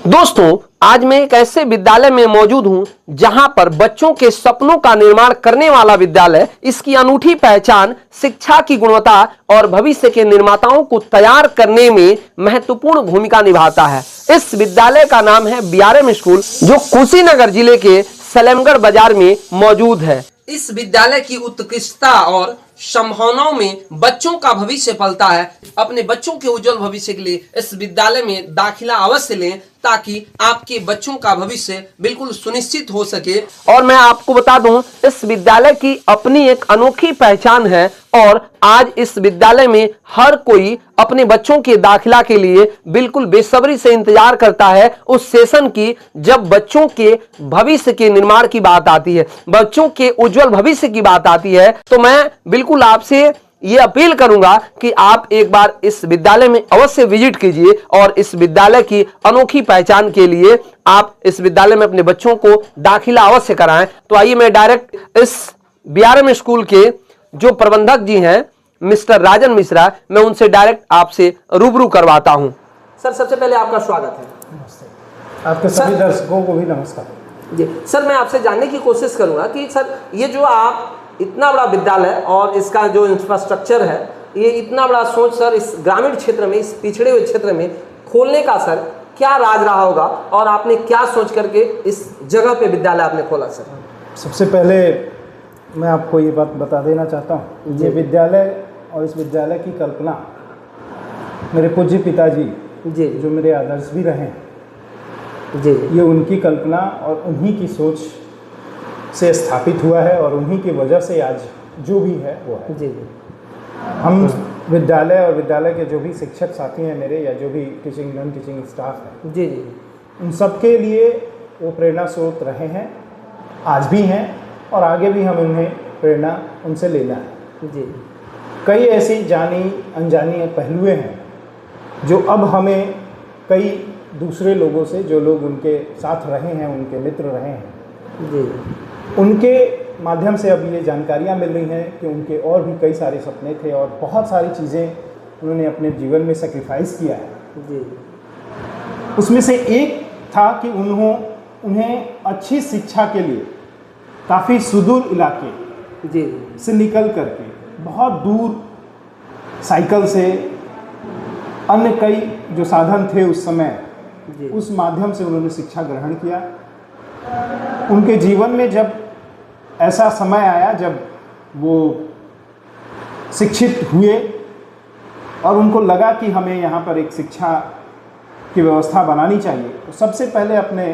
दोस्तों, आज मैं एक ऐसे विद्यालय में मौजूद हूं जहां पर बच्चों के सपनों का निर्माण करने वाला विद्यालय इसकी अनूठी पहचान शिक्षा की गुणवत्ता और भविष्य के निर्माताओं को तैयार करने में महत्वपूर्ण भूमिका निभाता है। इस विद्यालय का नाम है बीआरएम स्कूल, जो कुशीनगर जिले के सलेमगढ़ बाजार में मौजूद है। इस विद्यालय की उत्कृष्टता और संभावनाओं में बच्चों का भविष्य पलता है। अपने बच्चों के उज्जवल भविष्य के लिए इस विद्यालय में दाखिला अवश्य लें, ताकि आपके बच्चों का भविष्य बिल्कुल सुनिश्चित हो सके। और मैं आपको बता दूं, इस विद्यालय की अपनी एक अनोखी पहचान है और आज इस विद्यालय में हर कोई अपने बच्चों के दाखिला के लिए बिल्कुल बेसब्री से इंतजार करता है उस सेशन की, जब बच्चों के भविष्य के निर्माण की बात आती है, बच्चों के उज्जवल भविष्य की बात आती है। तो मैं बिल्कुल आपसे ये अपील करूंगा कि आप एक बार इस विद्यालय में अवश्य विजिट कीजिए और इस विद्यालय की अनोखी पहचान के लिए आप इस विद्यालय में अपने बच्चों को दाखिला अवश्य कराएं। तो आइए मैं डायरेक्ट इस बीआरएम स्कूल के जो प्रबंधक जी हैं मिस्टर राजन मिश्रा, मैं उनसे डायरेक्ट आपसे रूबरू करवाता हूं। सर, सबसे पहले आपका स्वागत है। नमस्ते। आपके सभी दर्शकों को भी नमस्कार जी। सर, मैं आपसे जानने की कोशिश करूंगा कि सर, ये जो आप इतना बड़ा विद्यालय और इसका जो इंफ्रास्ट्रक्चर है, ये इतना बड़ा सोच सर इस ग्रामीण क्षेत्र में, इस पिछड़े हुए क्षेत्र में खोलने का सर क्या राज रहा होगा और आपने क्या सोच करके इस जगह पे विद्यालय आपने खोला सर? सबसे पहले मैं आपको ये बात बता देना चाहता हूँ, ये विद्यालय और इस विद्यालय की कल्पना मेरे पूज्य पिताजी जी, जो मेरे आदर्श भी रहे जी, ये उनकी कल्पना और उन्हीं की सोच से स्थापित हुआ है और उन्हीं की वजह से आज जो भी है वो है। जी, हम विद्यालय और विद्यालय के जो भी शिक्षक साथी हैं मेरे, या जो भी टीचिंग नॉन टीचिंग स्टाफ है, जी, जी, उन सबके लिए वो प्रेरणा स्रोत रहे हैं, आज भी हैं और आगे भी हम उन्हें प्रेरणा उनसे लेना है। जी। कई ऐसी जानी अनजानी पहलुएं हैं जो अब हमें कई दूसरे लोगों से, जो लोग उनके साथ रहे हैं, उनके मित्र रहे हैं, जी, उनके माध्यम से अब ये जानकारियाँ मिल रही हैं कि उनके और भी कई सारे सपने थे और बहुत सारी चीज़ें उन्होंने अपने जीवन में सेक्रीफाइस किया है। जी। उसमें से एक था कि उन्हें अच्छी शिक्षा के लिए काफ़ी सुदूर इलाके जी से निकल करके बहुत दूर साइकिल से, अन्य कई जो साधन थे उस समय, जी, उस माध्यम से उन्होंने शिक्षा ग्रहण किया। उनके जीवन में जब ऐसा समय आया जब वो शिक्षित हुए और उनको लगा कि हमें यहाँ पर एक शिक्षा की व्यवस्था बनानी चाहिए, तो सबसे पहले अपने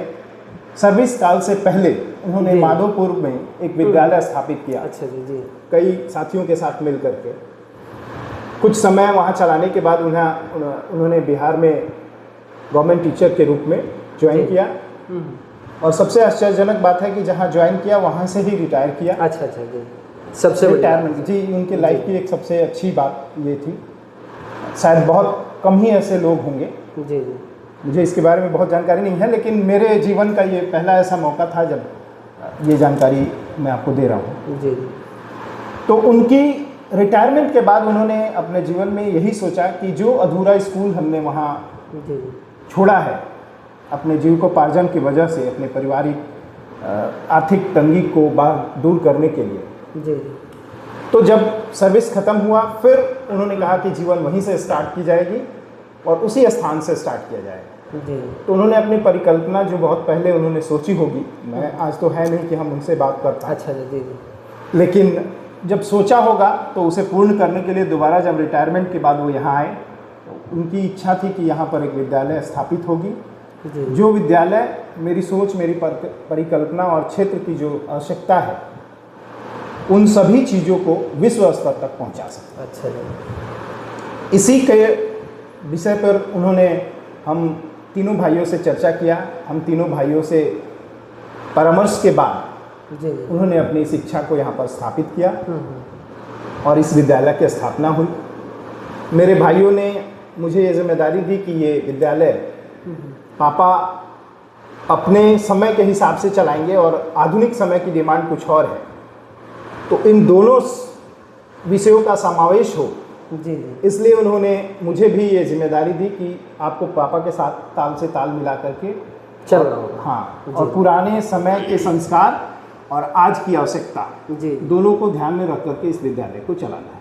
सर्विस काल से पहले उन्होंने माधोपुर में एक विद्यालय स्थापित किया। अच्छा जी, जी, कई साथियों के साथ मिल करके कुछ समय वहाँ चलाने के बाद उन्होंने बिहार में गवर्नमेंट टीचर के रूप में ज्वाइन किया। और सबसे आश्चर्यजनक बात है कि जहाँ ज्वाइन किया वहाँ से ही रिटायर किया। अच्छा, अच्छा जी, सबसे रिटायरमेंट जी उनके लाइफ की एक सबसे अच्छी बात ये थी। शायद बहुत कम ही ऐसे लोग होंगे, जी, जी, मुझे इसके बारे में बहुत जानकारी नहीं है, लेकिन मेरे जीवन का ये पहला ऐसा मौका था जब ये जानकारी मैं आपको दे रहा हूँ। जी। तो उनकी रिटायरमेंट के बाद उन्होंने अपने जीवन में यही सोचा कि जो अधूरा स्कूल हमने वहाँ छोड़ा है अपने जीविकोपार्जन की वजह से, अपने पारिवारिक आर्थिक तंगी को दूर करने के लिए, जी, तो जब सर्विस ख़त्म हुआ फिर उन्होंने कहा कि जीवन वहीं से स्टार्ट की जाएगी और उसी स्थान से स्टार्ट किया जाएगा। जी। तो उन्होंने अपनी परिकल्पना जो बहुत पहले उन्होंने सोची होगी, मैं आज तो है नहीं कि हम उनसे बात कर पाएं, अच्छा जी, लेकिन जब सोचा होगा तो उसे पूर्ण करने के लिए दोबारा जब रिटायरमेंट के बाद वो यहाँ आए, तो उनकी इच्छा थी कि यहाँ पर एक विद्यालय स्थापित होगी, जो विद्यालय मेरी सोच, मेरी परिकल्पना और क्षेत्र की जो आवश्यकता है उन सभी चीज़ों को विश्व स्तर तक पहुँचा सकता। अच्छा जी। इसी के विषय पर हम तीनों भाइयों से चर्चा किया। हम तीनों भाइयों से परामर्श के बाद जी, उन्होंने अपनी शिक्षा को यहाँ पर स्थापित किया और इस विद्यालय की स्थापना हुई। मेरे भाइयों ने मुझे ये जिम्मेदारी दी कि ये विद्यालय पापा अपने समय के हिसाब से चलाएंगे और आधुनिक समय की डिमांड कुछ और है, तो इन दोनों विषयों का समावेश हो जी जी। इसलिए उन्होंने मुझे भी ये जिम्मेदारी दी कि आपको पापा के साथ ताल से ताल मिला करके चलना होगा। हाँ, और पुराने समय के संस्कार और आज की आवश्यकता जी। दोनों को ध्यान में रख करके इस विद्यालय को चलाना है।